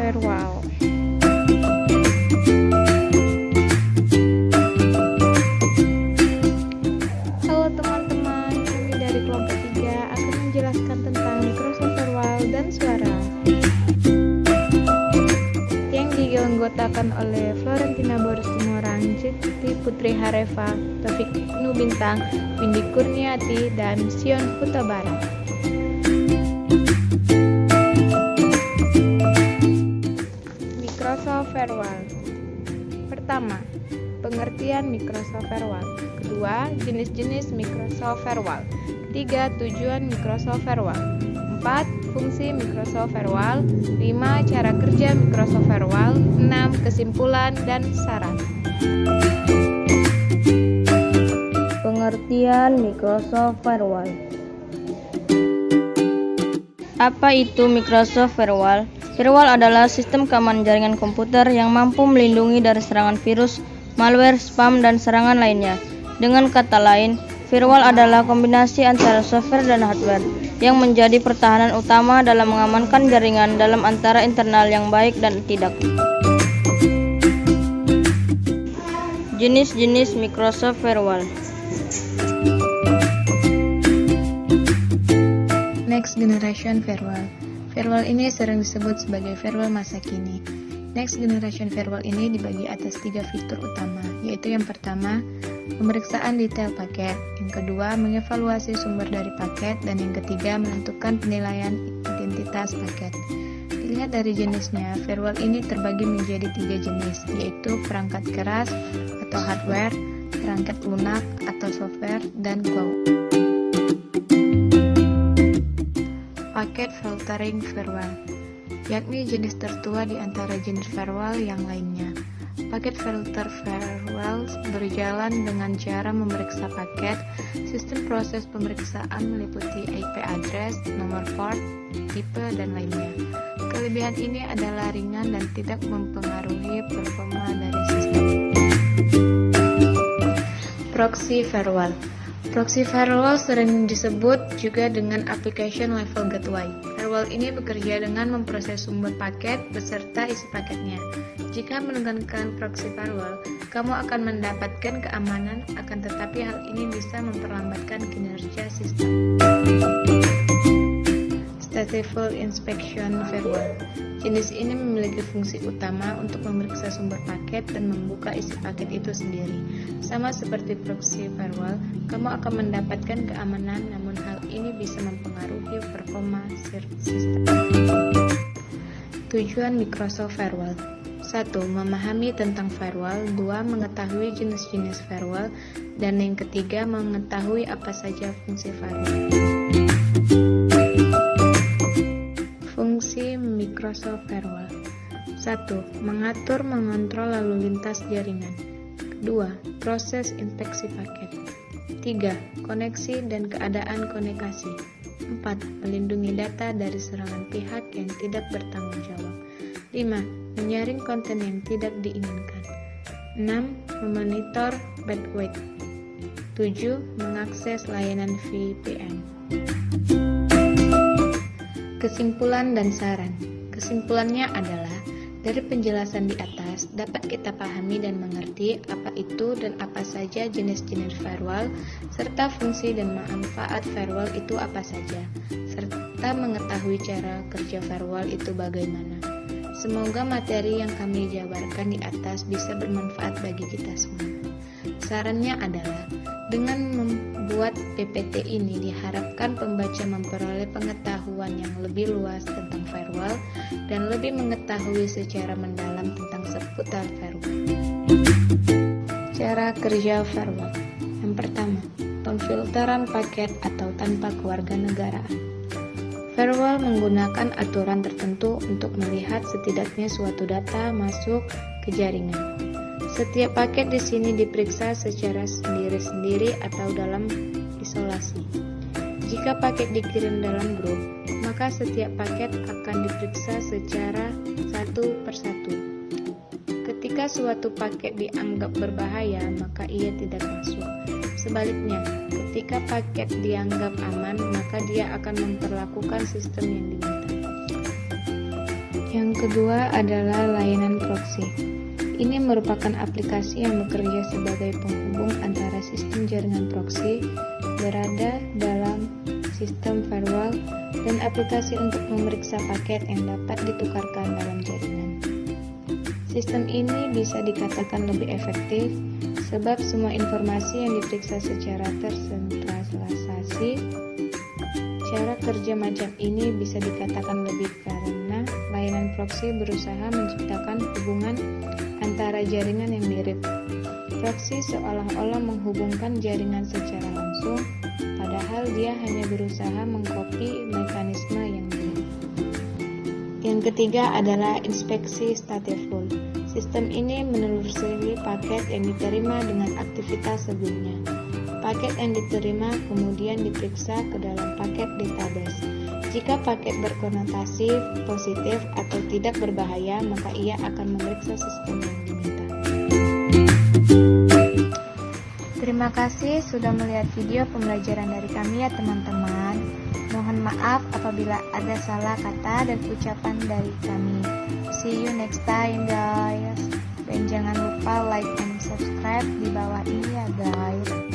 Firewall. Halo teman-teman, kami dari kelompok 3 akan menjelaskan tentang Microsoft Firewall dan suara yang dianggotakan oleh Florentina Boris Tumorang, Jeti Putri Hareva, Taufik Nu Bintang, Windy Kurniati, dan Sion Huta Barat. Microsoft Firewall. Pertama, pengertian Microsoft Firewall. Kedua, jenis-jenis Microsoft Firewall. Ketiga, tujuan Microsoft Firewall. 4. Fungsi Microsoft Firewall. 5. Cara kerja Microsoft Firewall. 6. Kesimpulan dan saran. Pengertian Microsoft Firewall. Apa itu Microsoft Firewall? Firewall adalah sistem keamanan jaringan komputer yang mampu melindungi dari serangan virus, malware, spam, dan serangan lainnya. Dengan kata lain, firewall adalah kombinasi antara software dan hardware yang menjadi pertahanan utama dalam mengamankan jaringan dalam antara internal yang baik dan tidak. Jenis-jenis Microsoft Firewall. Next Generation Firewall. Firewall ini sering disebut sebagai firewall masa kini. Next Generation Firewall ini dibagi atas 3 fitur utama, yaitu yang pertama, pemeriksaan detail paket, yang kedua, mengevaluasi sumber dari paket, dan yang ketiga, menentukan penilaian identitas paket. Dilihat dari jenisnya, firewall ini terbagi menjadi 3 jenis, yaitu perangkat keras atau hardware, perangkat lunak atau software, dan cloud. Paket filtering firewall, yakni jenis tertua di antara jenis firewall yang lainnya. Paket filter firewall berjalan dengan cara memeriksa paket. Sistem proses pemeriksaan meliputi IP address, nomor port, tipe, dan lainnya. Kelebihan ini adalah ringan dan tidak mempengaruhi performa dari sistem. Proxy firewall. Proxy firewall sering disebut juga dengan application level gateway. Firewall ini bekerja dengan memproses sumber paket beserta isi paketnya. Jika menggunakan proxy firewall, kamu akan mendapatkan keamanan, akan tetapi hal ini bisa memperlambatkan kinerja sistem. Stateful inspection firewall. Jenis ini memiliki fungsi utama untuk memeriksa sumber paket dan membuka isi paket itu sendiri. Sama seperti proxy firewall, kamu akan mendapatkan keamanan, namun hal ini bisa mempengaruhi performa sistem. Tujuan Microsoft Firewall. 1. Memahami tentang firewall. 2. Mengetahui jenis-jenis firewall. Dan yang ketiga, mengetahui apa saja fungsi firewall. Fungsi Microsoft Firewall. 1. Mengatur, mengontrol lalu lintas jaringan. 2. Proses inspeksi paket. 3. Koneksi dan keadaan komunikasi. 4. Melindungi data dari serangan pihak yang tidak bertanggung jawab. 5. Menyaring konten yang tidak diinginkan. 6. Memonitor bandwidth. 7. Mengakses layanan VPN. Kesimpulan dan saran. Kesimpulannya adalah, dari penjelasan di atas dapat kita pahami dan mengerti apa itu dan apa saja jenis-jenis firewall, serta fungsi dan manfaat firewall itu apa saja, serta mengetahui cara kerja firewall itu bagaimana. Semoga materi yang kami jabarkan di atas bisa bermanfaat bagi kita semua. Sarannya adalah, dengan membuat PPT ini diharapkan pembaca memperoleh pengetahuan yang lebih luas tentang firewall dan lebih mengetahui secara mendalam tentang seputar firewall. Cara kerja firewall. Yang pertama, pemfilteran paket atau tanpa kewarganegaraan. Firewall menggunakan aturan tertentu untuk melihat setidaknya suatu data masuk ke jaringan. Setiap paket di sini diperiksa secara sendiri-sendiri atau dalam isolasi. Jika paket dikirim dalam grup, maka setiap paket akan diperiksa secara satu persatu. Ketika suatu paket dianggap berbahaya, maka ia tidak masuk. Sebaliknya, ketika paket dianggap aman, maka dia akan memperlakukan sistem yang diminta. Yang kedua adalah layanan proxy. Ini merupakan aplikasi yang bekerja sebagai penghubung antara sistem jaringan proxy berada dalam sistem firewall dan aplikasi untuk memeriksa paket yang dapat ditukarkan dalam jaringan. Sistem ini bisa dikatakan lebih efektif sebab semua informasi yang diperiksa secara tersentralisasi. Cara kerja macam ini bisa dikatakan lebih karena layanan proxy berusaha menciptakan hubungan antara jaringan yang mirip. Proxy seolah-olah menghubungkan jaringan secara langsung, padahal dia hanya berusaha mengcopy mekanisme yang mirip. Yang ketiga adalah inspeksi stateful. Sistem ini menelusuri paket yang diterima dengan aktivitas sebelumnya. Paket yang diterima kemudian diperiksa ke dalam paket database. Jika paket berkonotasi positif atau tidak berbahaya, maka ia akan memeriksa sistem yang diminta. Terima kasih sudah melihat video pembelajaran dari kami ya teman-teman. Mohon maaf apabila ada salah kata dan ucapan dari kami. See you next time guys. Dan jangan lupa like and subscribe di bawah ini ya guys.